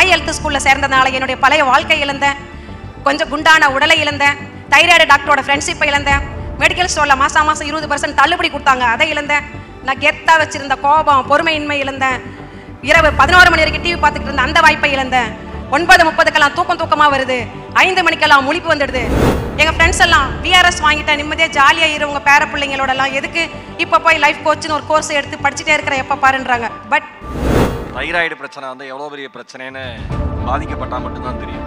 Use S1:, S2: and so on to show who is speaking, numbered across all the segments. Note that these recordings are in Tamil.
S1: மை ஹெல்த் ஸ்கூல்ல சேர்ந்ததுனால என்னுடைய பழைய வாழ்க்கை இழந்தேன், கொஞ்சம் குண்டான உடலை இழந்தேன், தைராய்டு டாக்டரோட ஃப்ரெண்ட்ஷிப்பை இழந்தேன், மெடிக்கல் ஸ்டோர்ல மாசம் 20% தள்ளுபடி கொடுத்தாங்க அதை இழந்தேன், நான் கெத்தா வச்சிருந்த கோபம் பொறுமையின்மை இழந்தேன், இரவு 11 மணி வரைக்கும் டிவி பார்த்துட்டு இருந்த அந்த வாய்ப்பை இழந்தேன், 9:30க்கெல்லாம் தூக்கமா வருது, 5 மணிக்கெல்லாம் முழிப்பு வந்துடுது. எங்க ஃப்ரெண்ட்ஸ் எல்லாம் விஆர்எஸ் வாங்கிட்டேன், நிம்மதியா ஜாலியா இரு உங்க பேர பிள்ளைங்களோட எல்லாம், எதுக்கு இப்ப போய் லைஃப் கோச்னு ஒரு கோர்ஸ் எடுத்து படிச்சுட்டே இருக்கிற எப்ப பாருன்றாங்க. பட்
S2: தைராய்டு பிரச்சனை வந்து எவ்வளவு பெரிய பிரச்சனைன்னு பாதிக்கப்பட்டா மட்டும்தான் தெரியும்.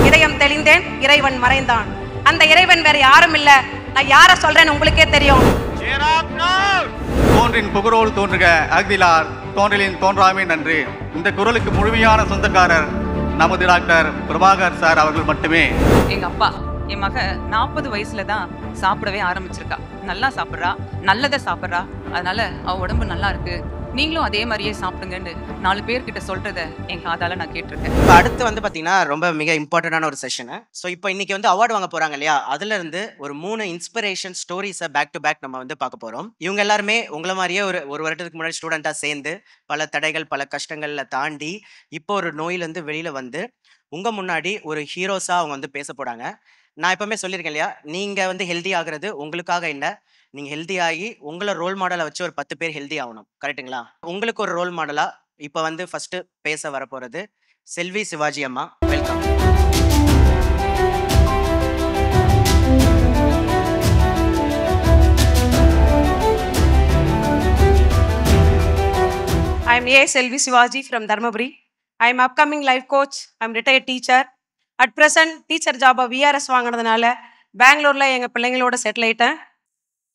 S1: இதயம் தெளிந்தேன், இறைவன் மறைந்தான். அந்த இறைவன் வேற யாரும் இல்ல, நான் யார சொல்றேன்னு உங்களுக்கே தெரியும்.
S3: தோன்றின் புகழோடு தோன்றுக அக்திலார், தோன்றலின் தோன்றாமே நன்று. இந்த குரலுக்கு முழுமையான சொந்தக்காரர் நமது டாக்டர் பிரபாகர் சார் அவர்கள் மட்டுமே.
S4: எங்க அப்பா என் மக 40 வயசுல தான் சாப்பிடவே ஆரம்பிச்சிருக்கா. நல்லா சாப்பிட்றா, நல்லதை சாப்பிட்றா, அதனால அவ உடம்பு நல்லா இருக்கு, நீங்களும் அதே மாதிரியே சாப்பிடுங்கன்னு 4 பேர்கிட்ட சொல்றத என் காதால நான் கேட்டிருக்கேன்.
S5: இப்போ அடுத்து வந்து பார்த்தீங்கன்னா ரொம்ப மிக இம்பார்ட்டண்டான ஒரு செஷனு. ஸோ இப்போ இன்னைக்கு வந்து அவார்டு வாங்க போறாங்க இல்லையா, அதுல இருந்து ஒரு 3 இன்ஸ்பிரேஷன் ஸ்டோரிஸை பேக் டு பேக் நம்ம வந்து பார்க்க போறோம். இவங்க எல்லாருமே உங்களை மாதிரியே ஒரு வருடத்துக்கு முன்னாடி ஸ்டூடெண்ட்டாக சேர்ந்து பல தடைகள் பல கஷ்டங்களில் தாண்டி இப்போ ஒரு நோயிலேருந்து வெளியில வந்து உங்க முன்னாடி ஒரு ஹீரோஸா அவங்க வந்து பேச போறாங்க. நான் எப்பவுமே சொல்லியிருக்கேன் இல்லையா, நீங்க வந்து ஹெல்தி ஆகுறது உங்களுக்காக இல்லை, நீங்க ஹெல்தி ஆகி உங்களை ரோல் மாடலை வச்சு ஒரு 10 பேர் ஹெல்தி ஆகணும். கரெக்டுங்களா? உங்களுக்கு ஒரு ரோல் மாடலா இப்போ வந்து ஃபர்ஸ்ட் பேச வரப்போறது செல்வி சிவாஜி அம்மா. Welcome.
S1: I am A. Selvi Sivaji from Dharmaburi. I am upcoming life coach. I am retired teacher. At present, teacher job VRS வாங்கினதுனால பெங்களூர்ல எங்க பிள்ளைங்களோட செட்டில் ஆயிட்டேன்.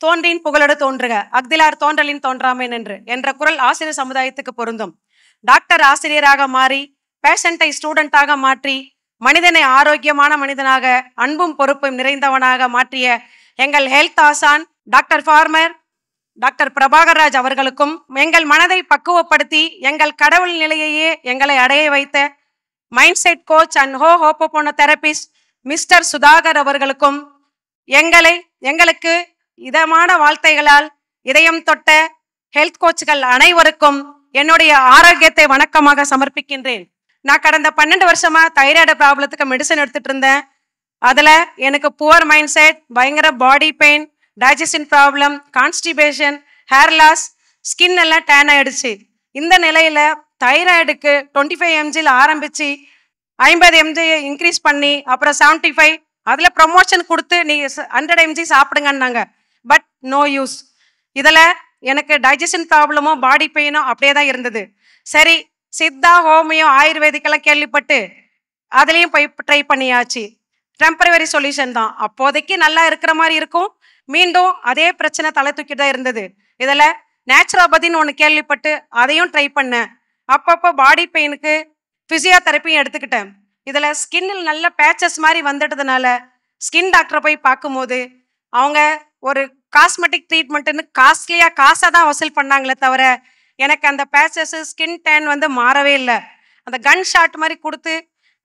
S1: தோன்றின் புகழோடு தோன்றுக அக்திலார், தோன்றலின் தோன்றாமே நின்று என்ற குரல் ஆசிரியர் சமுதாயத்துக்கு பொருந்தும். டாக்டர் ஆசிரியராக மாறி, பேஷண்டை ஸ்டூடெண்டாக மாற்றி, மனிதனை ஆரோக்கியமான மனிதனாக, அன்பும் பொறுப்பும் நிறைந்தவனாக மாற்றிய எங்கள் ஹெல்த் ஆசான் doctor former doctor Prabhakar Raj அவர்களுக்கும், எங்கள் மனதை பக்குவப்படுத்தி எங்கள் கடவுள் நிலையையே எங்களை அடைய வைத்த mindset coach and hypnotherapist mister Sudhakar அவர்களுக்கும், எங்களுக்கு இதமான வார்த்தைகளால் இதயம் தொட்ட ஹெல்த் கோச்சுகள் அனைவருக்கும் என்னுடைய ஆரோக்கியத்தை வணக்கமாக சமர்ப்பிக்கின்றேன். நான் கடந்த 12 வருஷமா தைராய்டு ப்ராப்ளத்துக்கு மெடிசன் எடுத்துட்டு இருந்தேன். அதுல எனக்கு புவர் மைண்ட் செட், பயங்கர body pain, digestion problem, constipation, hair loss, skin எல்லாம் டேன் ஆயிடுச்சு. இந்த நிலையில தைராய்டுக்கு 25 mg ஆரம்பிச்சு 50 mg இன்க்ரீஸ் பண்ணி அப்புறம் 75, அதுல ப்ரமோஷன் கொடுத்து நீ 100 mg சாப்பிடுங்கன்னாங்க. But no use. இதுல எனக்கு டைஜஷன் ப்ராப்ளமும் பாடி பெயினும் அப்படியே தான் இருந்தது. சரி, சித்தா ஹோமியோ ஆயுர்வேதிக்கெல்லாம் கேள்விப்பட்டு அதுலேயும் போய் ட்ரை பண்ணியாச்சு. டெம்பரவரி சொல்யூஷன் தான், அப்போதைக்கு நல்லா இருக்கிற மாதிரி இருக்கும், மீண்டும் அதே பிரச்சனை தலை தூக்கிட்டு தான் இருந்தது. இதில் நேச்சுரோபதின்னு ஒன்று கேள்விப்பட்டு அதையும் ட்ரை பண்ணேன். அப்பப்போ பாடி பெயினுக்கு ஃபிசியோதெரப்பியும் எடுத்துக்கிட்டேன். இதில் ஸ்கின்னில் நல்ல பேச்சஸ் மாதிரி வந்துட்டதுனால ஸ்கின் டாக்டரை போய் பார்க்கும்போது அவங்க ஒரு காஸ்மெட்டிக் ட்ரீட்மெண்ட்டுன்னு காசாக தான் வசூல் பண்ணாங்களே தவிர எனக்கு அந்த பேச்சஸ் ஸ்கின் டேன் வந்து மாறவே இல்லை. அந்த கன் ஷாட் மாதிரி கொடுத்து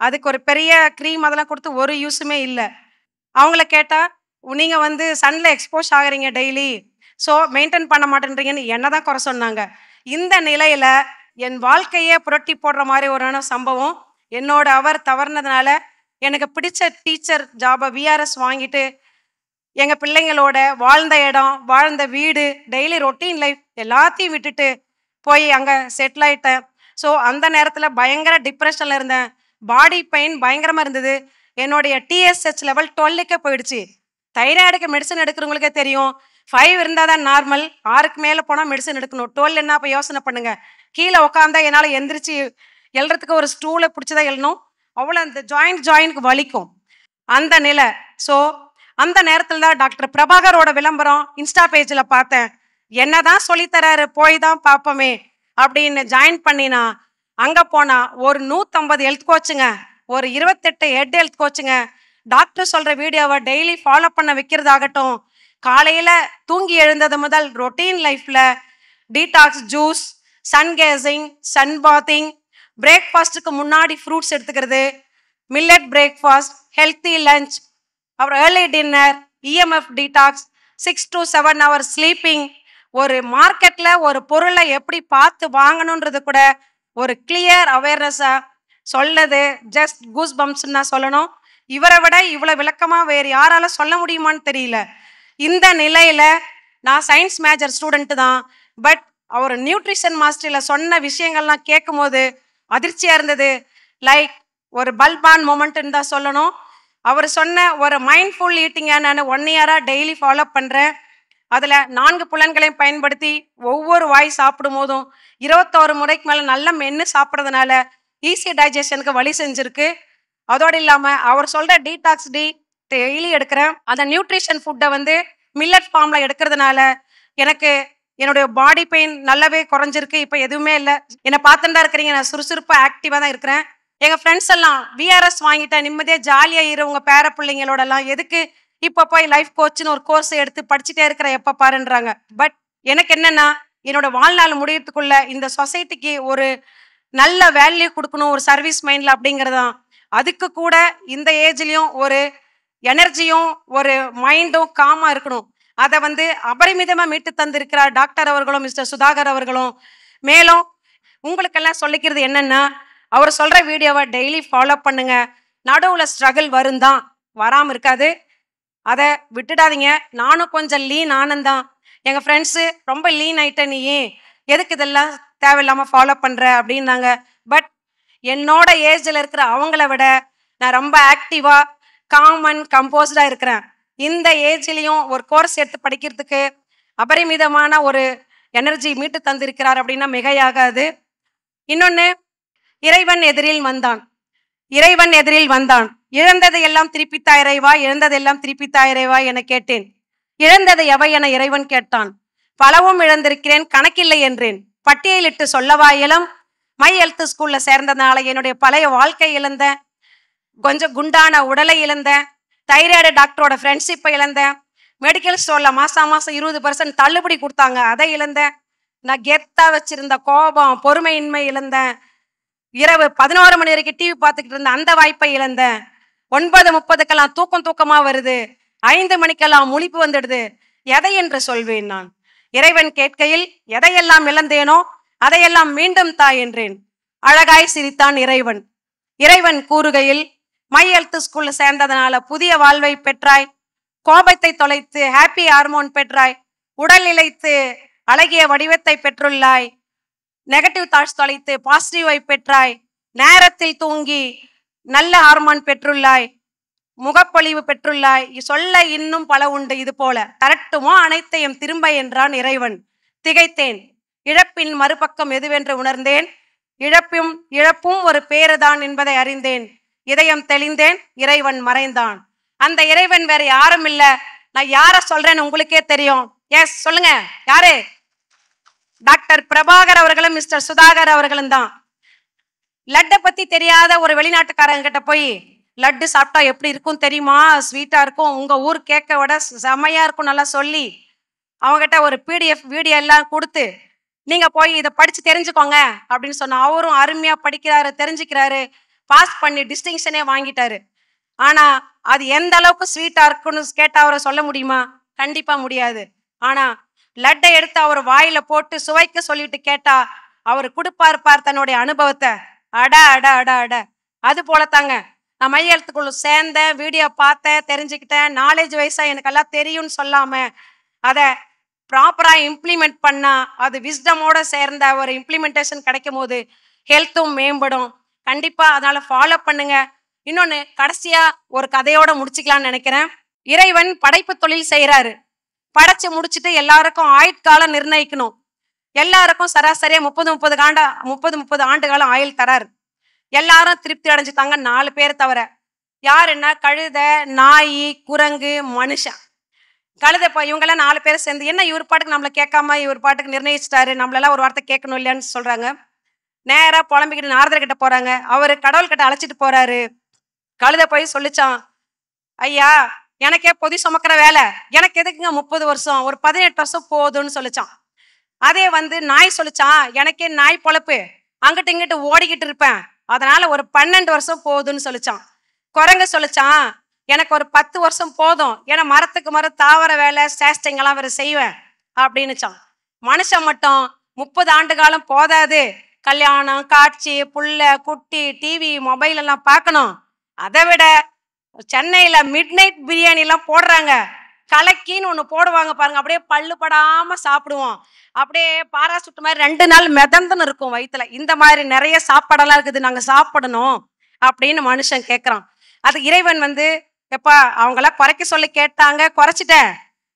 S1: அதுக்கு ஒரு பெரிய க்ரீம் அதெல்லாம் கொடுத்து ஒரு யூஸுமே இல்லை. அவங்கள கேட்டால் நீங்கள் வந்து சன்னில் எக்ஸ்போஸ் ஆகுறீங்க டெய்லி, ஸோ மெயின்டைன் பண்ண மாட்டேன்றீங்கன்னு என்ன தான் குறை சொன்னாங்க. இந்த நிலையில் என் வாழ்க்கையே புரட்டி போடுற மாதிரி ஒரு சம்பவம் என்னோட அவர் தவறுனதுனால எனக்கு பிடிச்ச டீச்சர் ஜாபை விஆர்எஸ் வாங்கிட்டு எங்கள் பிள்ளைங்களோட வாழ்ந்த இடம், வாழ்ந்த வீடு, டெய்லி ரொட்டீன் லைஃப் எல்லாத்தையும் விட்டுட்டு போய் அங்கே செட்டில் ஆகிட்டேன். ஸோ அந்த நேரத்தில் பயங்கர டிப்ரெஷனில் இருந்தேன். பாடி பெயின் பயங்கரமாக இருந்தது. என்னுடைய டிஎஸ்ஹெச் லெவல் 12க்கே போயிடுச்சு. தைராய்டுக்கு மெடிசன் எடுக்கிறவங்களுக்கே தெரியும், 5 இருந்தால் தான் நார்மல், 6க்கு மேலே போனால் மெடிசன் எடுக்கணும். 12 என்ன அப்போ யோசனை பண்ணுங்க. கீழே உட்காந்தா என்னால் எந்திரிச்சு எழுறதுக்கு ஒரு ஸ்டூலை பிடிச்சி தான் எழுணும், அவ்வளோ அந்த ஜாயின்க்கு வலிக்கும் அந்த நிலை. ஸோ அந்த நேரத்தில் தான் டாக்டர் பிரபாகரோட விளம்பரம் இன்ஸ்டா பேஜில் பார்த்தேன். என்னதான் சொல்லித்தராரு, போய் தான் பார்ப்போமே அப்படின்னு ஜாயின் பண்ணினா அங்கே போனால் ஒரு 150 ஹெல்த் கோச்சுங்க, ஒரு 28 ஹெட் ஹெல்த் கோச்சுங்க டாக்டர் சொல்கிற வீடியோவை டெய்லி ஃபாலோ பண்ண வைக்கிறதாகட்டும், காலையில் தூங்கி எழுந்தது முதல் ரொட்டீன் லைஃப்பில் detox juice, sun gazing, sunbathing, பிரேக்ஃபாஸ்ட்டுக்கு முன்னாடி ஃப்ரூட்ஸ் எடுத்துக்கிறது, மில்லட் பிரேக்ஃபாஸ்ட், ஹெல்த்தி லஞ்ச், அப்புறம் early dinner, EMF detox, 6 to 7 hours sleeping, ஒரு மார்க்கெட்டில் ஒரு பொருளை எப்படி பார்த்து வாங்கணுன்றது கூட ஒரு கிளியர் அவேர்னஸாக சொல்லது ஜஸ்ட் கூஸ் பம்ப்ஸ்ன்னு தான் சொல்லணும். இவரை விட இவ்வளோ விளக்கமாக வேறு யாரால சொல்ல முடியுமான்னு தெரியல. இந்த நிலையில் நான் சயின்ஸ் மேஜர் ஸ்டூடெண்ட்டு தான். பட் அவர் நியூட்ரிஷன் மாஸ்டரில் சொன்ன விஷயங்கள்லாம் கேட்கும் போது அதிர்ச்சியாக இருந்தது. லைக் ஒரு பல்பான் மொமெண்ட்டுன்னு தான் சொல்லணும். அவர் சொன்ன ஒரு மைண்ட்ஃபுல் ஈட்டிங்கை நான் 1 இயராக டெய்லி ஃபாலோ பண்ணுறேன். அதில் 4 புலன்களையும் பயன்படுத்தி ஒவ்வொரு வாய் சாப்பிடும் போதும் 21 முறைக்கு மேலே நல்லா மென்று சாப்பிட்றதுனால ஈஸி டைஜஷனுக்கு வழி செஞ்சுருக்கு. அதோடு இல்லாமல் அவர் சொல்கிற டீடாக்ஸ் டெய்லி எடுக்கிறேன். அந்த நியூட்ரிஷன் ஃபுட்டை வந்து மில்லட் ஃபார்மில் எடுக்கிறதுனால எனக்கு என்னுடைய பாடி பெயின் நல்லாவே குறைஞ்சிருக்கு. இப்போ எதுவுமே இல்லை. என்னை பார்த்துட்டு தான் இருக்கிறீங்க. நான் சுறுசுறுப்பாக ஆக்டிவாக தான் இருக்கிறேன். எங்கள் ஃப்ரெண்ட்ஸ் எல்லாம் விஆர்எஸ் வாங்கிட்டேன், நிம்மதியாக ஜாலியாக இரு உங்கள் பேர பிள்ளைங்களோடலாம், எதுக்கு இப்போ போய் லைஃப் கோச்சுன்னு ஒரு கோர்ஸ் எடுத்து படிச்சுட்டே இருக்கிற எப்போ பாருன்றாங்க. பட் எனக்கு என்னென்னா என்னோட வாழ்நாள் முடியறதுக்குள்ள இந்த சொசைட்டிக்கு ஒரு நல்ல வேல்யூ கொடுக்கணும், ஒரு சர்வீஸ் மைண்டில் அப்படிங்கிறது தான். அதுக்கு கூட இந்த ஏஜ்லேயும் ஒரு எனர்ஜியும் ஒரு மைண்டும் காமாக இருக்கணும். அதை வந்து அபரிமிதமாக மீட்டு தந்திருக்கிறார் டாக்டர் அவர்களும் மிஸ்டர் சுதாகர் அவர்களும். மேலும் உங்களுக்கெல்லாம் சொல்லிக்கிறது என்னென்னா, அவர் சொல்கிற வீடியோவை டெய்லி ஃபாலோ பண்ணுங்க. நடுவில் ஸ்ட்ரகிள் வரும் தான், வராமல் இருக்காது. அதை விட்டுடாதீங்க. நானும் கொஞ்சம் லீன் ஆனந்தான். எங்கள் ஃப்ரெண்ட்ஸு ரொம்ப லீன் ஆகிட்ட, நீ எதுக்கு இதெல்லாம் தேவையில்லாமல் ஃபாலோ பண்ணுற அப்படின்னாங்க. பட் என்னோட ஏஜில் இருக்கிற அவங்கள விட நான் ரொம்ப ஆக்டிவாக காமன் கம்போஸ்டாக இருக்கிறேன். இந்த ஏஜ்லேயும் ஒரு கோர்ஸ் எடுத்து படிக்கிறதுக்கு அபரிமிதமான ஒரு எனர்ஜி மீட்டு தந்திருக்கிறார் அப்படின்னா மிகையாகாது. இன்னொன்று, இறைவன் எதிரில் வந்தான், இறைவன் எதிரில் வந்தான். இழந்ததை எல்லாம் திருப்பித்தா இறைவா, இழந்ததெல்லாம் திருப்பித்தா இறைவா என கேட்டேன். இழந்ததை எவை என இறைவன் கேட்டான். பலவும் இழந்திருக்கிறேன், கணக்கில்லை என்றேன். பட்டியலிட்டு சொல்லவா இளம். மை ஹெல்த் ஸ்கூல்ல சேர்ந்ததுனால என்னுடைய பழைய வாழ்க்கை இழந்தேன், கொஞ்சம் குண்டான உடலை இழந்தேன், தைராய்டு டாக்டரோட ஃப்ரெண்ட்ஷிப்பை இழந்தேன், மெடிக்கல் ஸ்டோரில் மாதம் 20% தள்ளுபடி கொடுத்தாங்க, அதை இழந்தேன். நான் கெத்தாக வச்சிருந்த கோபம் பொறுமையின்மை இழந்தேன். இரவு 11 மணி வரைக்கும் டிவி பார்த்துக்கிட்டு இருந்த அந்த வாய்ப்பை இழந்தேன். 9:30க்கெல்லாம் தூக்கமாக வருது, 5 மணிக்கெல்லாம் முழிப்பு வந்துடுது. எதை என்று சொல்வேன் நான்? இறைவன் கேட்கையில் எதையெல்லாம் இழந்தேனோ அதையெல்லாம் மீண்டும் தா என்றேன். அழகாய் சிரித்தான் இறைவன். இறைவன் கூறுகையில், மை ஹெல்த் ஸ்கூல்ல சேர்ந்ததுனால புதிய வாழ்வை பெற்றாய், கோபத்தை தொலைத்து ஹாப்பி ஹார்மோன் பெற்றாய், உடல் இழைத்து அழகிய வடிவத்தை பெற்றுள்ளாய், நெகட்டிவ் தாட்ஸ் தொலைத்து பாசிட்டிவை பெற்றாய், நேரத்தில் தூங்கி நல்ல ஹார்மோன் பெற்றுள்ளாய், முகப்பொழிவு பெற்றுள்ளாய், சொல்ல இன்னும் பல உண்டு. இது போல தரட்டுமோ அனைத்தையும் திரும்ப என்றான் இறைவன். திகைத்தேன். இழப்பின் மறுபக்கம் எதுவென்று உணர்ந்தேன். இழப்பும் ஒரு பேருதான் என்பதை அறிந்தேன். இதயம் தெளிந்தேன். இறைவன் மறைந்தான். அந்த இறைவன் வேற யாரும் இல்ல. நான் யார சொல்றேன்னு உங்களுக்கே தெரியும். எஸ், சொல்லுங்க, யாரு? டாக்டர் பிரபாகர் அவர்களும் மிஸ்டர் சுதாகர் அவர்களும் தான். லட்டை பத்தி தெரியாத ஒரு வெளிநாட்டுக்காரங்க கிட்ட போய் லட்டு சாப்பிட்டா எப்படி இருக்கும் தெரியுமா, ஸ்வீட்டா இருக்கும், உங்க ஊர் கேட்க விட செமையா இருக்கும் நல்லா சொல்லி அவங்ககிட்ட ஒரு பிடிஎஃப் வீடியோ எல்லாம் கொடுத்து நீங்க போய் இதை படிச்சு தெரிஞ்சுக்கோங்க அப்படின்னு சொன்னா அவரும் அருமையா படிக்கிறாரு, தெரிஞ்சுக்கிறாரு, பாஸ் பண்ணி டிஸ்டிங்ஷனே வாங்கிட்டாரு. ஆனா அது எந்த அளவுக்கு ஸ்வீட்டா இருக்குன்னு கேட்டா அவரை சொல்ல முடியுமா? கண்டிப்பா முடியாது. ஆனா லட்டை எடுத்து அவர் வாயில போட்டு சுவைக்க சொல்லிட்டு கேட்டா அவர் கொடுப்பார் தன்னுடைய அனுபவத்தை. அட அட அட அட. அது போலத்தாங்க நான் மை ஹெல்த்துக்குள்ள சேர்ந்தேன், வீடியோ பார்த்தேன், தெரிஞ்சுக்கிட்டேன், நாலேஜ் வைஸா எனக்கு எல்லாம் தெரியும்னு சொல்லாம அதை ப்ராப்பரா இம்ப்ளிமெண்ட் பண்ணா அது விஸ்டமோட சேர்ந்த ஒரு இம்ப்ளிமெண்டேஷன் கிடைக்கும் போது ஹெல்த்தும் மேம்படும். கண்டிப்பா அதனால ஃபாலோ பண்ணுங்க. இன்னொன்னு கடைசியா ஒரு கதையோட முடிச்சுக்கலாம்னு நினைக்கிறேன். இறைவன் படைப்பு தொழில் செய்யறாரு. படைச்சு முடிச்சுட்டு எல்லாருக்கும் ஆயுட்காலம் நிர்ணயிக்கணும். எல்லாருக்கும் சராசரியா 30 ஆண்டு காலம் ஆயுள் தராரு. எல்லாரும் திருப்தி அடைஞ்சுட்டாங்க, 4 பேர் தவிர. யாருன்னா கழுதை, நாய், குரங்கு, மனுஷன். கழுதை இவங்கெல்லாம் 4 பேர் சேர்ந்து என்ன இவர் பாட்டுக்கு நம்மளை கேட்காம இவர் பாட்டுக்கு நிர்ணயிச்சிட்டாரு, நம்மளெல்லாம் ஒரு வார்த்தை கேட்கணும் இல்லையான்னு சொல்றாங்க. நேரா புலம்பிக்கிட்டு நாரதர் கிட்ட போறாங்க. அவரு கடவுள் கிட்ட அழைச்சிட்டு போறாரு. கழுதை போய் சொல்லிச்சான், ஐயா எனக்கே பொதி சுமக்கிற வேலை, எனக்கு எதுக்குங்க 30 வருஷம், ஒரு 18 வருஷம் போதும்னு சொல்லிச்சான். அதே நாய் சொல்லிச்சான், எனக்கே நாய் பொழப்பு, அங்கிட்டு இங்கிட்டு ஓடிக்கிட்டு இருப்பேன், அதனால ஒரு 12 வருஷம் போதும்னு சொல்லிச்சான். குரங்கு சொல்லிச்சான், எனக்கு ஒரு 10 வருஷம் போதும், ஏன்னா மரத்துக்கு மரம் தாவர வேலை சேஷ்டைங்கெல்லாம் வேற செய்வேன் அப்படின்னுச்சான். மனுஷன் மட்டும் 30 ஆண்டு காலம் போதாது, கல்யாணம், காட்சி, புள்ள, குட்டி, டிவி, மொபைல் எல்லாம் பார்க்கணும். அதை விட சென்னையில மிட் நைட் பிரியாணிலாம் போடுறாங்க. கலக்கின்னு ஒன்று போடுவாங்க பாருங்க, அப்படியே பல்லு படாம சாப்பிடுவோம். அப்படியே பாராசூட் மாதிரி 2 நாள் மிதந்துன்னு இருக்கும் வயிற்றுல. இந்த மாதிரி நிறைய சாப்பாடெல்லாம் இருக்குது, நாங்கள் சாப்பிடணும் அப்படின்னு மனுஷன் கேட்குறான். அது இறைவன் வந்து, எப்பா அவங்களாம் குறைக்க சொல்லி கேட்டாங்க, குறைச்சிட்டேன்.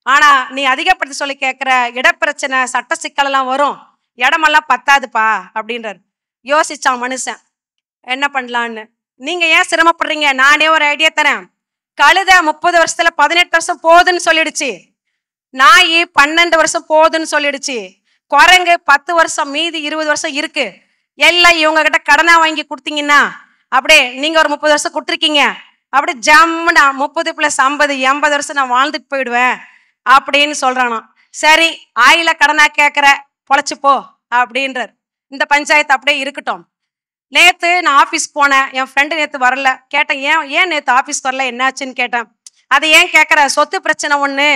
S1: ஆனா நீ அதிகப்படுத்த சொல்லி கேட்குற, இடப்பிரச்சனை, சட்ட சிக்கலெல்லாம் வரும், இடமெல்லாம் பத்தாதுப்பா அப்படின்றார். யோசிச்சான் மனுஷன் என்ன பண்ணலான்னு. நீங்க ஏன் சிரமப்படுறீங்க, நானே ஒரு ஐடியா தரேன். கழுத 30 வருஷத்துல 18 வருஷம் போகுதுன்னு சொல்லிடுச்சு. நாய் 12 வருஷம் போகுதுன்னு சொல்லிடுச்சு. குரங்கு 10 வருஷம், மீதி 20 வருஷம் இருக்கு. எல்லாம் இவங்க கிட்ட கடனா வாங்கி கொடுத்தீங்கன்னா, அப்படியே நீங்க ஒரு 30 வருஷம் கொடுத்துருக்கீங்க, அப்படியே ஜம்முனா 30 + 50 80 வருஷம் நான் வாழ்ந்துட்டு போயிடுவேன் அப்படின்னு சொல்றானா. சரி, ஆயில கடனா கேட்குற, பொழைச்சு போ அப்படின்றார். இந்த பஞ்சாயத்து அப்படியே இருக்கட்டும். நேற்று நான் ஆஃபீஸ் போனேன், என் ஃப்ரெண்டு நேற்று வரல. கேட்டேன், ஏன் நேற்று ஆஃபீஸ் வரல, என்னாச்சுன்னு கேட்டேன். அதை ஏன் கேட்குற, சொத்து பிரச்சனை ஒன்று,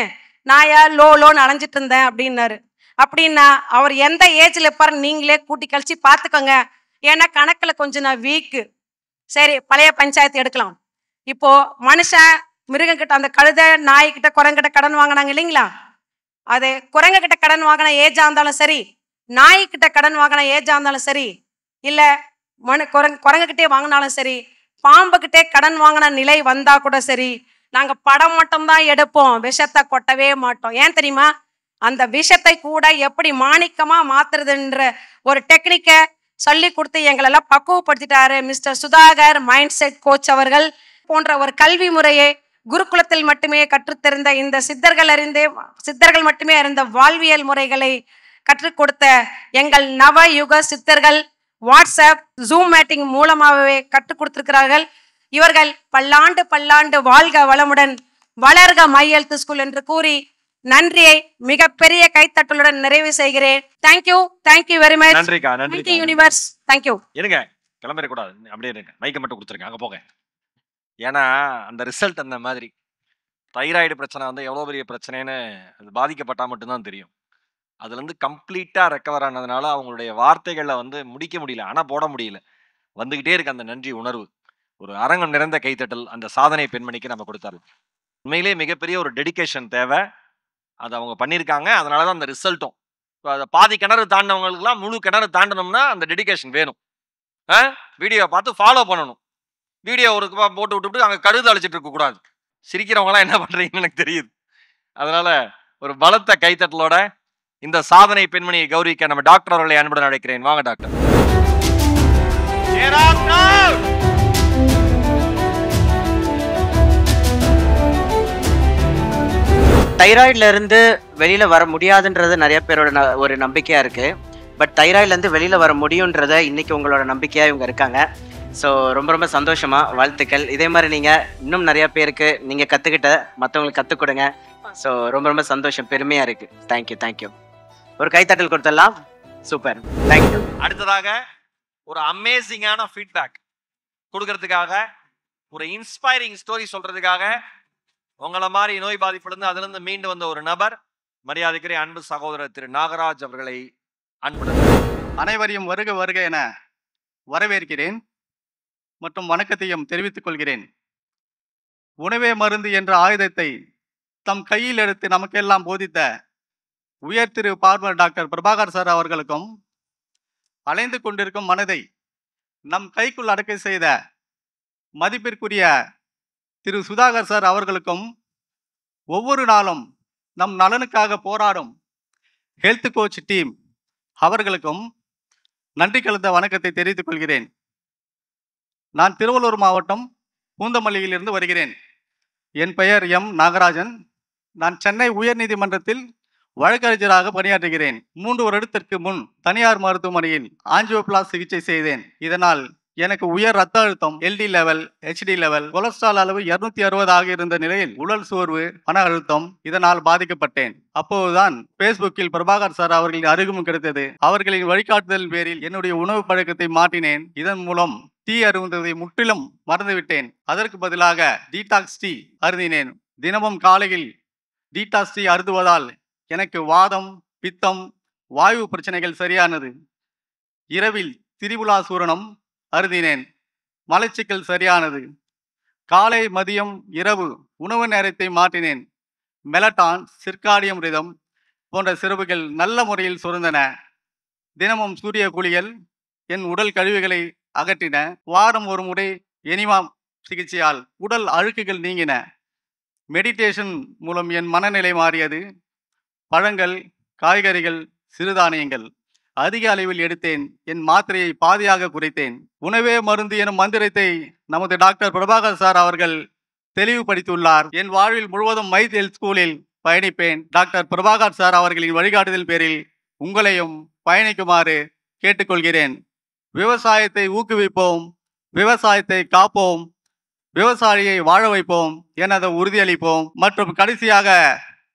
S1: நான் லோன்னு அலைஞ்சிட்டு இருந்தேன் அப்படின்னாரு. அப்படின்னா அவர் எந்த ஏஜில் இருப்பாரு நீங்களே கூட்டி கழிச்சு பார்த்துக்கோங்க. ஏன்னா கணக்கில் கொஞ்சம் நான் வீக்கு. சரி, பழைய பஞ்சாயத்து எடுக்கலாம். இப்போ மனுஷன் மிருகங்கிட்ட, அந்த கழுதை நாய்கிட்ட குரங்கிட்ட கடன் வாங்கினாங்க இல்லைங்களா, அது குரங்குகிட்ட கடன் வாங்கின ஏஜா இருந்தாலும் சரி, நாய்கிட்ட கடன் வாங்கின ஏஜா இருந்தாலும் சரி, இல்லை குரங்குகிட்டே வாங்கினாலும் சரி, பாம்புகிட்டே கடன் வாங்கின நிலை வந்தா கூட சரி, நாங்க படம் மட்டும்தான் எடுப்போம், விஷத்தை கொட்டவே மாட்டோம். ஏன் தெரியுமா, அந்த விஷத்தை கூட எப்படி மாணிக்கமா மாத்துறதுன்ற ஒரு டெக்னிக்கை சொல்லி கொடுத்து எங்களெல்லாம் பக்குவப்படுத்திட்டாரு mister Sudhakar mindset coach அவர்கள். போன்ற ஒரு கல்வி முறையை குருகுலத்தில் மட்டுமே கற்றுத்தெரிந்த இந்த சித்தர்கள் மட்டுமே அறிந்த வாழ்வியல் முறைகளை கற்றுக் கொடுத்த எங்கள் நவ யுக சித்தர்கள் வாட்ஸ்அப் ஜூம் மீட்டிங் மூலமாகவே கற்றுக் கொடுத்திருக்கிறார்கள். இவர்கள் பல்லாண்டு வாழ்க வளமுடன், வளர்க மையெழுத்து ஸ்கூல் என்று கூறி நன்றியை மிகப்பெரிய கைத்தட்டலுடன் நிறைவு செய்கிறேன். Thank you very much.
S2: நன்றிக்கா, நன்றி
S1: யூனிவர்ஸ். தேங்க்யூ.
S2: இருங்க, கிளம்பிடக்கூடாது, அப்படியே இருங்க, மைக்கை மட்டும் கொடுத்துருங்க, அங்கே போங்க. ஏன்னா அந்த ரிசல்ட் அந்த மாதிரி. தைராய்டு பிரச்சனை வந்து எவ்வளோ பெரிய பிரச்சனைன்னு அது பாதிக்கப்பட்டால் மட்டும்தான் தெரியும். அதுலேருந்து கம்ப்ளீட்டாக ரெக்கவர் ஆனதுனால அவங்களுடைய வார்த்தைகளை வந்து முடிக்க முடியல, ஆனால் போட முடியல, வந்துக்கிட்டே இருக்கு அந்த நன்றி உணர்வு. ஒரு அரங்கம் நிறைந்த கைத்தட்டல் அந்த சாதனை பெண்மணிக்கு நம்ம கொடுத்தாரு. உண்மையிலே மிகப்பெரிய ஒரு டெடிகேஷன் தேவை, அது அவங்க பண்ணியிருக்காங்க. அதனால தான் அந்த ரிசல்ட்டும். இப்போ அதை பாதி கிணறு தாண்டினவங்களுக்குலாம் முழு கிணறு தாண்டணும்னா அந்த டெடிகேஷன் வேணும். வீடியோவை பார்த்து ஃபாலோ பண்ணணும். வீடியோ ஒரு போட்டு விட்டுவிட்டு அங்கே கருது அழைச்சிட்டு இருக்கக்கூடாது. சிரிக்கிறவங்களாம் என்ன பண்ணுறீங்கன்னு எனக்கு தெரியுது. அதனால ஒரு பலத்த கைத்தட்டலோட இந்த சாதனை பெண்மணியை கௌரவிக்க நம்ம டாக்டர் அவர்களை அன்புடன் அழைக்கிறேன். வாங்க டாக்டர்.
S5: தைராய்டுல இருந்து வெளியில வர முடியாதுன்றது நிறைய பேரோட ஒரு நம்பிக்கையா இருக்கு. பட் தைராய்டுல இருந்து வெளியில வர முடியுன்றத இன்னைக்கு உங்களோட நம்பிக்கையா இவங்க இருக்காங்க. ஸோ ரொம்ப சந்தோஷமா, வாழ்த்துக்கள். இதே மாதிரி நீங்க இன்னும் நிறைய பேருக்கு நீங்க கத்துக்கிட்ட மற்றவங்களுக்கு கற்றுக் கொடுங்க. ஸோ ரொம்ப சந்தோஷம், பெருமையா இருக்கு. தேங்க்யூ. ஒரு கைத்தட்டல் கொடுத்துடலாம். Super, thank you.
S2: அடுத்ததாக ஒரு அமேசிங்கான ஃபீட்பேக் கொடுக்கறதுக்காக, ஒரு இன்ஸ்பைரிங் ஸ்டோரி சொல்றதுக்காக, உங்களை மாதிரி நோய் பாதிப்பிலிருந்து அதிலிருந்து மீண்டு வந்த ஒரு நபர், மரியாதைக்குரிய அன்பு சகோதரர் திரு நாகராஜ் அவர்களை அன்புடன்
S3: அனைவரையும் வருக வருக என வரவேற்கிறேன் மற்றும் வணக்கத்தையும் தெரிவித்துக் கொள்கிறேன். உணவே மருந்து என்ற ஆயுதத்தை தம் கையில் எடுத்து நமக்கெல்லாம் போதித்த உயர் திரு பார்மர் டாக்டர் பிரபாகர் சார் அவர்களுக்கும், அலைந்து கொண்டிருக்கும் மனதை நம் கைக்குள் அடக்க செய்த மதிப்பிற்குரிய திரு சுதாகர் சார் அவர்களுக்கும், ஒவ்வொரு நாளும் நம் நலனுக்காக போராடும் ஹெல்த் கோச் டீம் அவர்களுக்கும் நன்றி கலந்த வணக்கத்தை தெரிவித்துக் கொள்கிறேன். நான் திருவள்ளூர் மாவட்டம் பூந்தமல்லியிலிருந்து வருகிறேன். என் பெயர் எம் நாகராஜன். நான் சென்னை உயர்நீதிமன்றத்தில் வழக்கறிஞராக பணியாற்றுகிறேன். 3 வருடத்திற்கு முன் தனியார் மருத்துவமனையில் ஆஞ்சியோபிளாஸ்டி சிகிச்சை செய்தேன். இதனால் எனக்கு உயர் ரத்த அழுத்தம், LD level, HD level, cholesterol அளவு 260 ஆக இருந்த நிலையில் உடல் சோர்வு, மன அழுத்தம் இதனால் பாதிக்கப்பட்டேன். அப்போதுதான் பேஸ்புக்கில் பிரபாகர் சார் அவர்களின் அறிமுகம் கிடைத்தது. அவர்களின் வழிகாட்டுதல் பேரில் என்னுடைய உணவு பழக்கத்தை மாற்றினேன். இதன் மூலம் டீ அருந்துவதை முற்றிலும் மறந்துவிட்டேன். அதற்கு பதிலாக டீடாக்ஸ் டீ அருந்தினேன். தினமும் காலையில் டீடாக்ஸ் டீ அருந்துவதால் எனக்கு வாதம், பித்தம், வாயு பிரச்சனைகள் சரியானது. இரவில் திரிபுலாசூரணம் அருந்தினேன். மலச்சிக்கல் சரியானது. காலை மதியம் இரவு உணவு நேரத்தை மாற்றினேன். மெலட்டான், சிர்காடியம் ரிதம் போன்ற சிறப்புகள் நல்ல முறையில் சுரந்தன. தினமும் சூரிய குளியல் என் உடல் கழிவுகளை அகற்றின. வாரம் ஒரு முறை எனிமா சிகிச்சையால் உடல் அழுக்குகள் நீங்கின. மெடிடேஷன் மூலம் என் மனநிலை மாறியது. பழங்கள், காய்கறிகள், சிறுதானியங்கள் அதிக அளவில் எடுத்தேன். என் மாத்திரையை பாதியாக குறைத்தேன். உணவே மருந்து எனும் மந்திரத்தை நமது டாக்டர் பிரபாகர் சார் அவர்கள் தெளிவுபடுத்தியுள்ளார். என் வாழ்வில் முழுவதும் மைத் ஹெல்த் ஸ்கூலில் பயணிப்பேன். டாக்டர் பிரபாகர் சார் அவர்களின் வழிகாட்டுதல் பேரில் உங்களையும் பயணிக்குமாறு கேட்டுக்கொள்கிறேன். விவசாயத்தை ஊக்குவிப்போம், விவசாயத்தை காப்போம், விவசாயியை வாழ வைப்போம் என உறுதியளிப்போம். மற்றும் கடைசியாக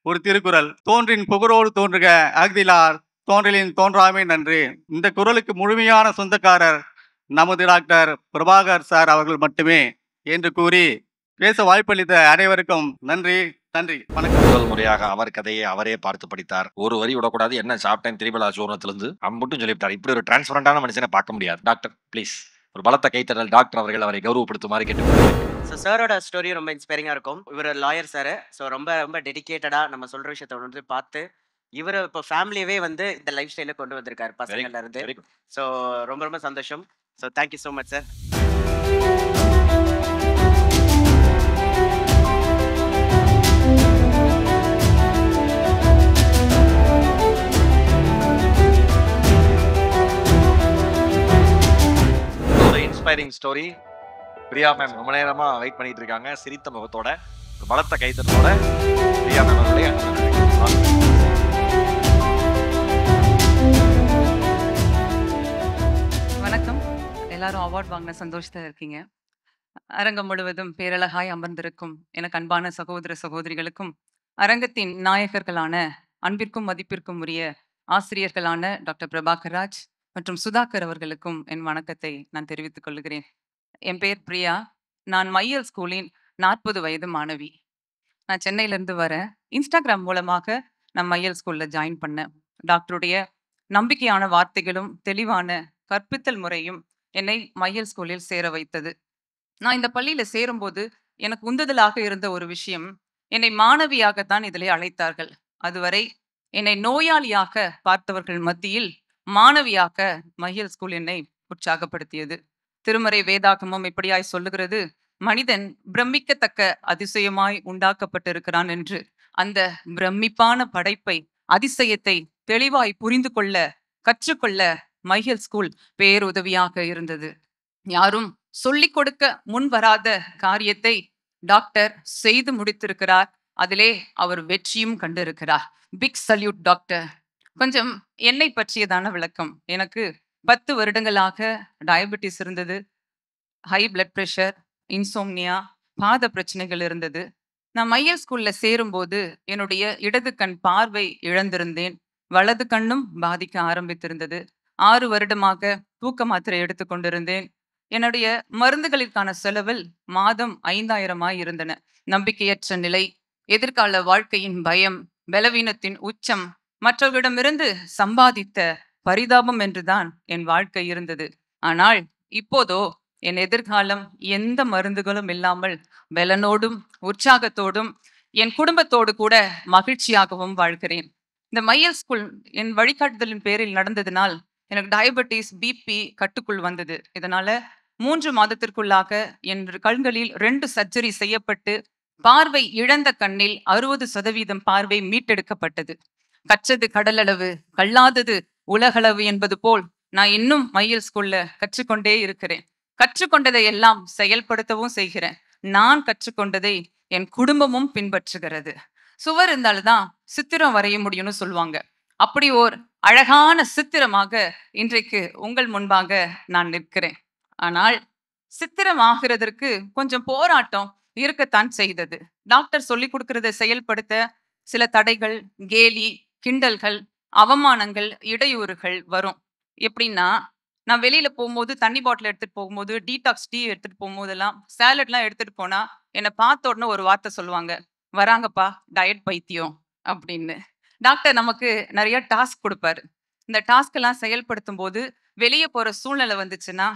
S3: ஒரு திருக்குறள், தோன்றின் புகழோடு தோன்றுக அஃதிலார் தோன்றலின் தோன்றாமை நன்று. இந்த குறளுக்கு முழுமையான சொந்தக்காரர் நமது டாக்டர் பிரபாகர் சார் அவர்கள் மட்டுமே என்று கூறி பேச வாய்ப்பளித்த அனைவருக்கும் நன்றி. நன்றி, வணக்கம்.
S2: முதல் முறையாக அவர் கதையை அவரே பார்த்து படித்தார். ஒரு வரி விடக்கூடாது. என்ன சாப்பிட்டேன் திரிபலா சூரணத்திலிருந்து அம்புட்டும் சொல்லிவிட்டார். இப்படி ஒரு டிரான்ஸ்பரண்டான மனுஷனை பார்க்க முடியாது. டாக்டர் ப்ளீஸ் ஒரு பலத்த கைத்தறல். டாக்டர் அவர்கள் அவரை கௌரவப்படுத்துமாறு கேட்டுக்கொள்கிறேன்.
S5: ஸோ சாரோட ஸ்டோரி ரொம்ப இன்ஸ்பைரிங்காக இருக்கும். இவர் லாயர் சார். ஸோ ரொம்ப ரொம்ப டெடிக்கேட்டடாக நம்ம சொல்கிற விஷயத்த வந்து பார்த்து இவர் இப்போ ஃபேமிலியவே வந்து இந்த லைஃப் ஸ்டைலில் கொண்டு வந்திருக்காரு பசங்கள்ல இருந்து. ஸோ ரொம்ப ரொம்ப சந்தோஷம். So thank you so much sir.
S2: Inspiring story. Priya ma'am ரொம்ப நேரமா வெயிட் பண்ணிட்டு இருக்காங்க. சிரித்த முகத்தோட ஒரு பலத்த கைத்தறலோட பிரியா மேம் அவர்களே
S4: வணக்கம். எல்லாரும் அவார்ட் வாங்கின சந்தோஷத்துல இருக்கீங்க. அரங்கம் முழுவதும் பேரழகாய் அமர்ந்திருக்கும் எனக்கு அன்பான சகோதர சகோதரிகளுக்கும், அரங்கத்தின் நாயகர்களான அன்பிற்கும் மதிப்பிற்கும் உரிய ஆசிரியர்களான டாக்டர் பிரபாகர் ராஜ் மற்றும் சுதாகர் அவர்களுக்கும் என் வணக்கத்தை நான் தெரிவித்துக் கொள்கிறேன். என் பேர் பிரியா. நான் மையல் ஸ்கூலின் 40 வயது மாணவி. நான் சென்னையிலேருந்து வரேன். இன்ஸ்டாகிராம் மூலமாக நான் மையல் ஸ்கூலில் ஜாயின் பண்ணேன். டாக்டருடைய நம்பிக்கையான வார்த்தைகளும் தெளிவான கற்பித்தல் முறையும் என்னை மையல் ஸ்கூலில் சேர வைத்தது. நான் இந்த பள்ளியில் சேரும்போது எனக்கு உந்துதலாக இருந்த ஒரு விஷயம், என்னை மாணவியாகத்தான் இதிலே அழைத்தார்கள். அதுவரை என்னை நோயாளியாக பார்த்தவர்கள் மத்தியில் மாணவியாக மையல் ஸ்கூல் என்னை உற்சாகப்படுத்தியது. திருமறை வேதாகமம் இப்படியாய் சொல்லுகிறது, மனிதன் பிரமிக்கத்தக்க அதிசயமாய் உண்டாக்கப்பட்டிருக்கிறான் என்று. அந்த பிரமிப்பான படைப்பை, அதிசயத்தை தெளிவாய் புரிந்து கொள்ள, கற்றுக்கொள்ள மையல் ஸ்கூல் பேருதவியாக இருந்தது. யாரும் சொல்லிக் கொடுக்க முன் வராத காரியத்தை டாக்டர் செய்து முடித்திருக்கிறார். அதிலே அவர் வெற்றியும் கண்டிருக்கிறார். Big salute doctor. கொஞ்சம் என்னை பற்றியதான விளக்கம். எனக்கு 10 வருடங்களாக டயபெட்டிஸ் இருந்தது, ஹை பிளட் ப்ரெஷர், இன்சோம்னியா, பாத பிரச்சனைகள் இருந்தது. நான் மையல் ஸ்கூல்ல சேரும்போது என்னுடைய இடது கண் பார்வை இழந்திருந்தேன். வலது கண்ணும் பாதிக்க ஆரம்பித்திருந்தது. 6 வருடமாக தூக்க மாத்திரை எடுத்துக்கொண்டிருந்தேன். என்னுடைய மருந்துகளுக்கான செலவில் மாதம் 5000 இருந்தன. நம்பிக்கையற்ற நிலை, எதிர்கால வாழ்க்கையின் பயம், பலவீனத்தின் உச்சம், மற்றவர்களிடமிருந்து சம்பாதித்த பரிதாபம் என்றுதான் என் வாழ்க்கை இருந்தது. ஆனால் இப்போதோ என் எதிர்காலம் எந்த மருந்துகளும் இல்லாமல் பலனோடும் உற்சாகத்தோடும் என் குடும்பத்தோடு கூட மகிழ்ச்சியாகவும் வாழ்கிறேன். இந்த மையல் ஸ்கூல் என் வழிகாட்டுதலின் பேரில் நடந்ததினால் எனக்கு டயபெட்டிஸ், பிபி கட்டுக்குள் வந்தது. இதனால 3 மாதத்திற்குள்ளாக என் கண்களில் 2 சர்ஜரி செய்யப்பட்டு பார்வை இழந்த கண்ணில் 60% பார்வை மீட்டெடுக்கப்பட்டது. கற்றது கடலளவு, கல்லாதது உலகளவு என்பது போல் நான் இன்னும் மையல் ஸ்கூல்ல கற்றுக்கொண்டே இருக்கிறேன். கற்றுக்கொண்டதை எல்லாம் செயல்படுத்தவும் செய்கிறேன். நான் கற்றுக்கொண்டதை என் குடும்பமும் பின்பற்றுகிறது. சுவர் இருந்தால்தான் சித்திரம் வரைய முடியும்னு சொல்லுவாங்க. அப்படி ஓர் அழகான சித்திரமாக இன்றைக்கு உங்கள் முன்பாக நான் நிற்கிறேன். ஆனால் சித்திரம் ஆகிறதற்கு கொஞ்சம் போராட்டம் இருக்கத்தான் செய்தது. டாக்டர் சொல்லி கொடுக்கறத செயல்படுத்த சில தடைகள், கேலி, கிண்டல்கள், அவமானங்கள், இடையூறுகள் வரும். எப்படின்னா, நான் வெளியில போகும்போது தண்ணி பாட்டில் எடுத்துட்டு போகும்போது, டீடாக்ஸ் டீ எடுத்துட்டு போகும்போதெல்லாம், சாலட்லாம் எடுத்துட்டு போனா என்னை பார்த்த உடனே ஒரு வார்த்தை சொல்லுவாங்க, வராங்கப்பா டயட் பைத்தியம் அப்படின்னு. டாக்டர் நமக்கு நிறைய டாஸ்க் கொடுப்பாரு. இந்த டாஸ்க் எல்லாம் செயல்படுத்தும் போது வெளியே போற சூழ்நிலை வந்துச்சுன்னா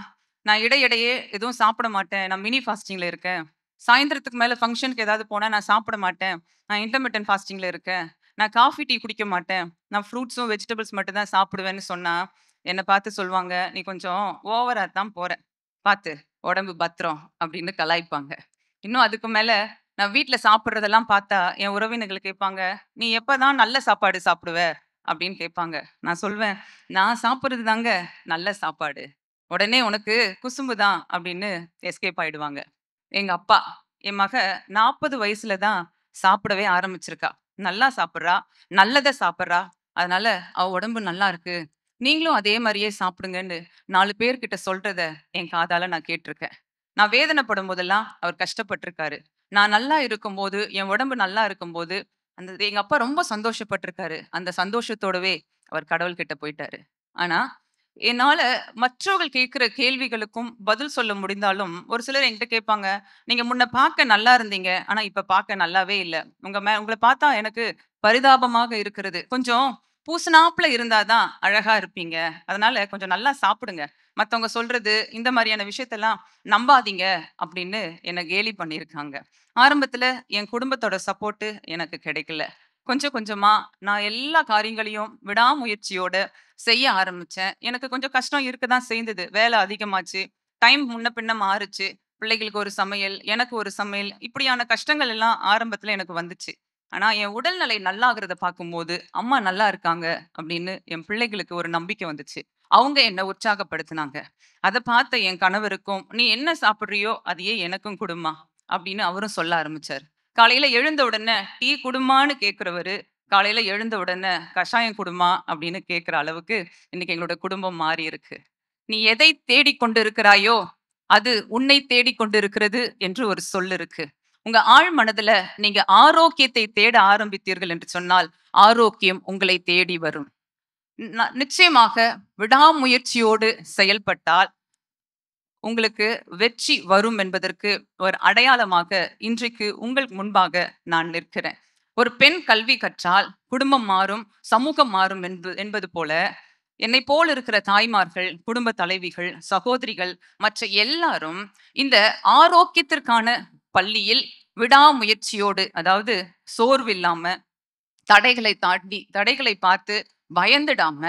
S4: நான் இடையிடையே எதுவும் சாப்பிட மாட்டேன், நான் மினி ஃபாஸ்டிங்ல இருக்கேன். சாயந்தரத்துக்கு மேல ஃபங்க்ஷனுக்கு ஏதாவது போனா நான் சாப்பிட மாட்டேன், நான் இன்டர்மிட்டன்ட் ஃபாஸ்டிங்ல இருக்கேன், நான் காஃபி டீ குடிக்க மாட்டேன், நான் ஃப்ரூட்ஸும் வெஜிடபிள்ஸ் மட்டும் தான் சாப்பிடுவேன்னு சொன்னா என்னை பார்த்து சொல்லுவாங்க, நீ கொஞ்சம் ஓவரா தான் போற, பார்த்து உடம்பு பத்திரம் அப்படின்னு கலாய்ப்பாங்க. இன்னும் அதுக்கு மேல நான் வீட்ல சாப்பிடுறதெல்லாம் பார்த்தா என் உறவினர்கள் கேட்பாங்க, நீ எப்பதான் நல்ல சாப்பாடு சாப்பிடுவ அப்படின்னு கேட்பாங்க. நான் சொல்வேன், நான் சாப்பிடுறது தாங்க நல்ல சாப்பாடு, உடனே உனக்கு குசும்பு தான் அப்படின்னு எஸ்கேப் ஆயிடுவாங்க. எங்க அப்பா, என் மக 40 வயசுல தான் சாப்பிடவே ஆரம்பிச்சிருக்கா. நல்லா சாப்பிடுறா, நல்லத சாப்பிடுறா, அதனால அவ உடம்பு நல்லா இருக்கு, நீங்களும் அதே மாதிரியே சாப்பிடுங்கன்னு 4 பேர்கிட்ட சொல்றத என் காதால நான் கேட்டிருக்கேன். நான் வேதனைப்படும் போதெல்லாம் அவர் கஷ்டப்பட்டிருக்காரு. நான் நல்லா இருக்கும்போது, என் உடம்பு நல்லா இருக்கும்போது, எங்க அப்பா ரொம்ப சந்தோஷப்பட்டிருக்காரு. அந்த சந்தோஷத்தோடவே அவர் கடவுள்கிட்ட போயிட்டாரு. ஆனா, என்னால மற்றவர்கள் கேட்கிற கேள்விகளுக்கும் பதில் சொல்ல முடிந்தாலும், ஒரு சிலர் என்கிட்ட கேட்பாங்க, "நீங்க முன்ன பார்க்க நல்லா இருந்தீங்க. ஆனா இப்ப பார்க்க நல்லாவே இல்ல. உங்கள பார்த்தா எனக்கு பரிதாபமாக இருக்கிறது. கொஞ்சம் பூசுனாப்புல இருந்தா தான் அழகா இருப்பீங்க. அதனால கொஞ்சம் நல்லா சாப்பிடுங்க. மத்தவங்க சொல்றது, இந்த மாரியான விஷயத்தெல்லாம் நம்பாதீங்க." அப்படின்னு என்ன கேலி பண்ணியிருக்காங்க. ஆரம்பத்துல என் குடும்பத்தோட சப்போர்ட் எனக்கு கிடைக்கல. கொஞ்சம் கொஞ்சமா நான் எல்லா காரியங்களையும் விடாமுயற்சியோட செய்ய ஆரம்பிச்சேன். எனக்கு கொஞ்சம் கஷ்டம் இருக்க தான் செய்தது. வேலை அதிகமாச்சு. டைம் முன்ன பின்ன மாறுச்சு. பிள்ளைகளுக்கு ஒரு சமையல், எனக்கு ஒரு சமையல், இப்படியான கஷ்டங்கள் எல்லாம் ஆரம்பத்துல எனக்கு வந்துச்சு. ஆனா என் உடல்நிலை நல்லாகுறத பார்க்கும்போது, அம்மா நல்லா இருக்காங்க அப்படின்னு என் பிள்ளைகளுக்கு ஒரு நம்பிக்கை வந்துச்சு. அவங்க என்ன உற்சாகப்படுத்துனாங்க. அத பார்த்த என் கணவருக்கும், "நீ என்ன சாப்பிடுறியோ அதையே எனக்கும் குடும்மா" அப்படின்னு அவரும் சொல்ல ஆரம்பிச்சாரு. காலையில எழுந்த உடனே டீ குடும்மான்னு கேட்கிறவரு, காலையில எழுந்த உடனே கஷாயம் குடும்மா அப்படின்னு கேட்கிற அளவுக்கு இன்னைக்கு எங்களோட குடும்பம் மாறி இருக்கு. "நீ எதை தேடிக் கொண்டிருக்கிறாயோ, அது உன்னை தேடிக் கொண்டிருக்கிறது" என்று ஒரு சொல் இருக்கு. உங்க ஆழ் மனதுல நீங்க ஆரோக்கியத்தை தேட ஆரம்பித்தீர்கள் என்று சொன்னால், ஆரோக்கியம் உங்களை தேடி வரும். நிச்சயமாக விடாமுயற்சியோடு செயல்பட்டால் உங்களுக்கு வெற்றி வரும் என்பதற்கு ஒரு அடையாளமாக இன்றைக்கு உங்கள் முன்பாக நான் நிற்கிறேன். ஒரு பெண் கல்வி கற்றால் குடும்பம் மாறும், சமூகம் மாறும் என்பது போல, என்னை போல் இருக்கிற தாய்மார்கள், குடும்ப தலைவிகள், சகோதரிகள், மற்ற எல்லாரும் இந்த ஆரோக்கியத்திற்கான பள்ளியில் விடாமுயற்சியோடு, அதாவது சோர்வில்லாம, தடைகளை தாண்டி, தடைகளை பார்த்து பயந்துடாம,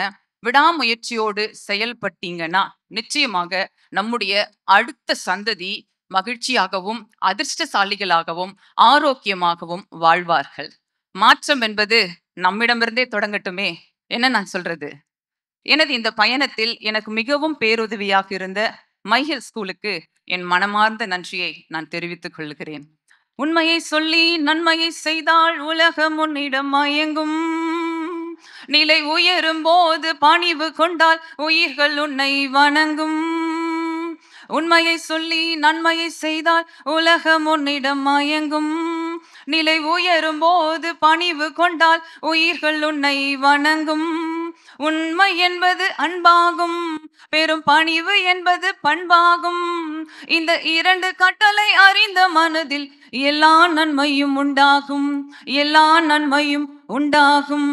S4: விடாமுயற்சியோடு செயல்பட்டீங்கன்னா, நிச்சயமாக நம்முடைய அடுத்த சந்ததி மகிழ்ச்சியாகவும், அதிர்ஷ்டசாலிகளாகவும், ஆரோக்கியமாகவும் வாழ்வார்கள். மாற்றம் என்பது நம்மிடமிருந்தே தொடங்கட்டுமே! என்ன நான் சொல்றது? எனது இந்த பயணத்தில் எனக்கு மிகவும் பேருதவியாக இருந்த மைஹில் ஸ்கூலுக்கு என் மனமார்ந்த நன்றியை நான் தெரிவித்துக் கொள்கிறேன். உண்மையை சொல்லி நன்மையை செய்தால் உலகம் உன்னிடம் மயங்கும். நிலை உயரும் போது பணிவு கொண்டால் உயிர்கள் உன்னை வணங்கும். உண்மையை சொல்லி நன்மையை செய்தால் உலகம் உன்னிடம் மயங்கும். நிலை உயரும் போது பணிவு கொண்டால் உயிர்கள் உன்னை வணங்கும். உண்மை என்பது அன்பாகும், பெரும் பணிவு என்பது பண்பாகும். இந்த 2 கட்டளை அறிந்த மனதில் எல்லா நன்மையும் உண்டாகும், எல்லா நன்மையும் உண்டாகும்.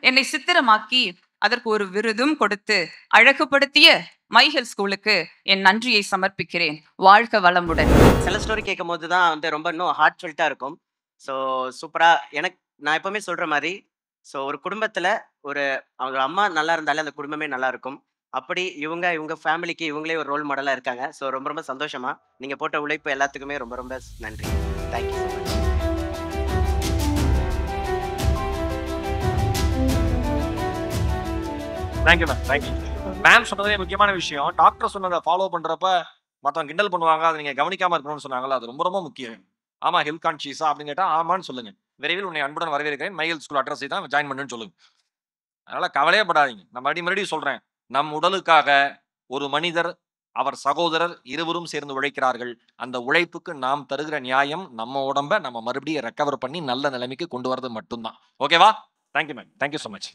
S4: என்னை சித்திரமாக்கி அதற்கு ஒரு விருதும் கொடுத்து அழகுபடுத்திய மைஹில் ஸ்கூலுக்கு என் நன்றியை சமர்ப்பிக்கிறேன். வாழ்க வளமுடன்.
S5: சில ஸ்டோரி கேட்கும் போது தான் வந்து ரொம்ப இன்னும் ஹார்ட் ஃபெல்ட்டாக இருக்கும். ஸோ சூப்பராக நான் எப்போவுமே சொல்கிற மாதிரி, ஸோ ஒரு குடும்பத்தில் அவங்க அம்மா நல்லா இருந்தாலே அந்த குடும்பமே நல்லா இருக்கும். அப்படி இவங்க ஃபேமிலிக்கு இவங்களே ஒரு ரோல் மாடலாக இருக்காங்க. ஸோ ரொம்ப ரொம்ப சந்தோஷமா நீங்கள் போட்ட உழைப்பு எல்லாத்துக்குமே ரொம்ப ரொம்ப நன்றி. Thank you so much.
S2: Thank you ma'am, thank you ma'am. சொன்னதே முக்கியமான விஷயம். டாக்டர் சொன்னதை ஃபாலோ பண்றப்ப மற்றவங்க கிண்டல் பண்ணுவாங்க, அதை நீங்க கவனிக்காம இருக்கணும்னு சொன்னாங்கல்ல, அது ரொம்ப ரொம்ப முக்கியம். ஆமா, ஹெல்த் கான்ஷியஸா அப்படின்னு கேட்டா ஆமான்னு சொல்லுங்க. விரைவில் உன்னை அன்புடன் வரவேற்கிறேன், மைஹில் ஸ்கூல் அட்ரஸை தான் ஜாயின் பண்ணுன்னு சொல்லுங்க. அதனால கவலையே படாதீங்க. நான் மறுபடியும் சொல்றேன், நம் உடலுக்காக ஒரு மனிதர், அவர் சகோதரர் இருவரும் சேர்ந்து உழைக்கிறார்கள். அந்த உழைப்புக்கு நாம் தருகிற நியாயம் நம்ம உடம்ப நம்ம மறுபடியும் ரெக்கவர் பண்ணி நல்ல நிலைமைக்கு கொண்டு வரது மட்டும்தான். ஓகேவா? Thank you ma'am, thank you so much.